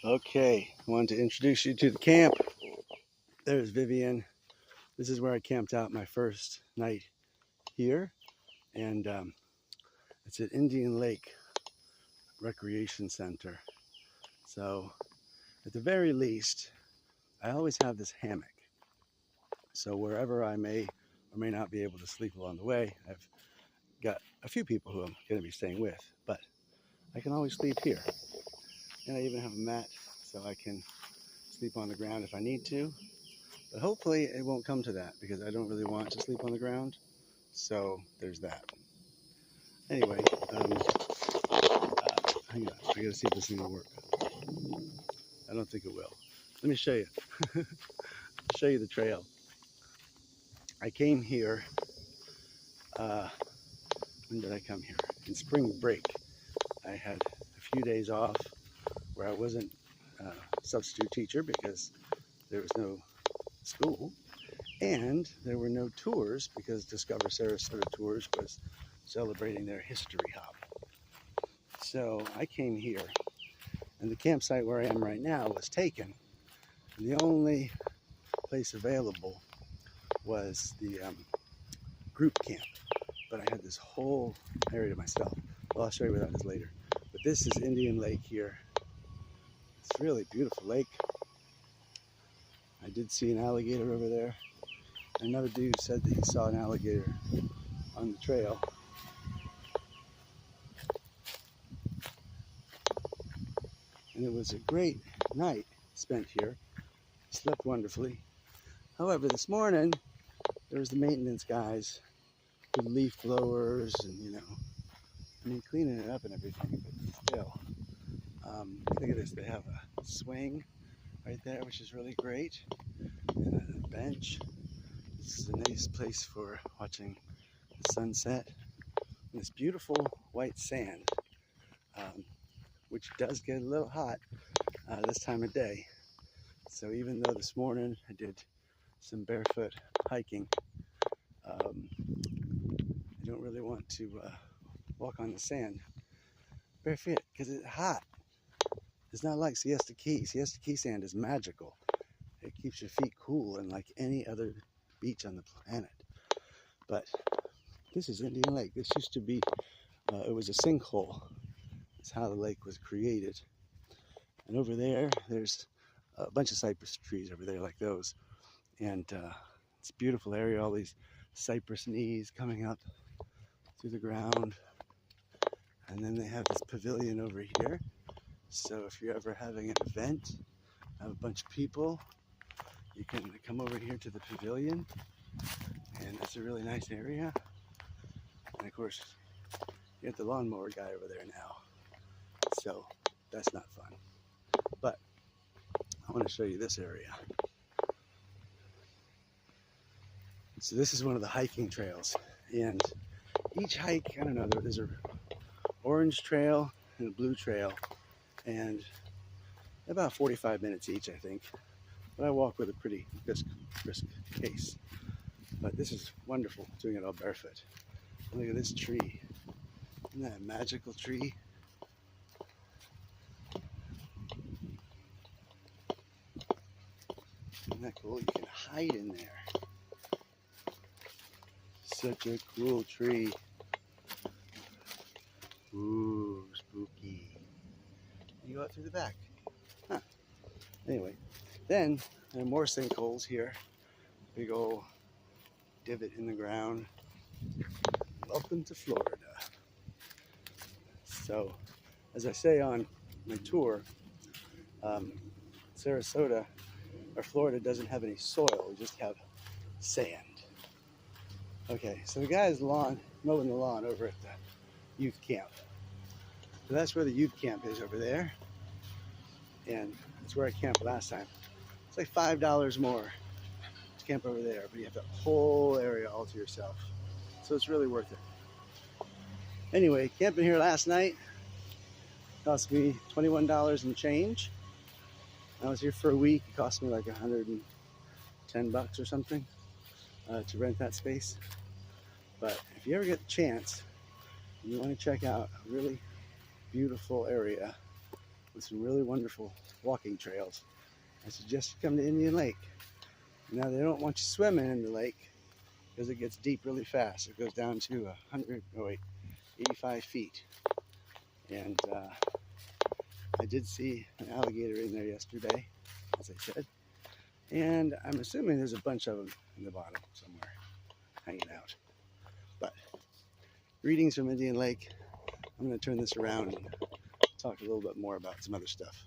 Okay, I wanted to introduce you to the camp. There's Vivian. This is where I camped out my first night here, and it's at Indian Lake Recreation Center. So, at the very least, I always have this hammock. So, wherever I may or may not be able to sleep along the way, I've got a few people who I'm going to be staying with, but I can always sleep here. And I even have a mat so I can sleep on the ground if I need to. But hopefully it won't come to that because I don't really want to sleep on the ground. So there's that. Anyway, hang on. I gotta see if this thing will work. I don't think it will. Let me show you. Show you the trail. I came here. When did I come here? In spring break. I had a few days off where I wasn't a substitute teacher because there was no school, and there were no tours because Discover Sarasota Tours was celebrating their history hop. So I came here, and the campsite where I am right now was taken. And the only place available was the group camp, but I had this whole area to myself. Well, I'll show you where that is later. But this is Indian Lake here. It's a really beautiful lake. I did see an alligator over there. Another dude said that he saw an alligator on the trail. And it was a great night spent here. Slept wonderfully. However, this morning, there was the maintenance guys with leaf blowers and, cleaning it up and everything, but still. Look at this, they have a swing right there, which is really great, and a bench. This is a nice place for watching the sunset. And this beautiful white sand, which does get a little hot this time of day. So even though this morning I did some barefoot hiking, I don't really want to walk on the sand barefoot because it's hot. It's not like Siesta Key. Siesta Key sand is magical. It keeps your feet cool and like any other beach on the planet. But this is Indian Lake. This used to be, it was a sinkhole. That's how the lake was created. And over there, there's a bunch of cypress trees over there like those. And it's a beautiful area, all these cypress knees coming up through the ground. And then they have this pavilion over here. So if you're ever having an event, have a bunch of people, you can come over here to the pavilion, and it's a really nice area. And of course, you have the lawnmower guy over there now, so that's not fun. But I want to show you this area. So this is one of the hiking trails, and each hike, I don't know, there's an orange trail and a blue trail, and about 45 minutes each, I think. But I walk with a pretty brisk pace. But this is wonderful, doing it all barefoot. Look at this tree. Isn't that a magical tree? Isn't that cool? You can hide in there. Such a cool tree. Ooh, spooky. You go out through the back. Huh. Anyway, then there are more sinkholes here. Big old divot in the ground. Welcome to Florida. So, as I say on my tour, Sarasota or Florida doesn't have any soil, we just have sand. Okay, so the guy is mowing the lawn over at the youth camp. So that's where the youth camp is over there. And that's where I camped last time. It's like $5 more to camp over there, but you have the whole area all to yourself. So it's really worth it. Anyway, camping here last night cost me $21 and change. I was here for a week. It cost me like $110 or something to rent that space. But if you ever get the chance and you want to check out a really beautiful area, with some really wonderful walking trails. I suggest you come to Indian Lake. Now, they don't want you swimming in the lake because it gets deep really fast. It goes down to 85 feet. And I did see an alligator in there yesterday, as I said. And I'm assuming there's a bunch of them in the bottom somewhere hanging out. But greetings from Indian Lake. I'm going to turn this around and talk a little bit more about some other stuff.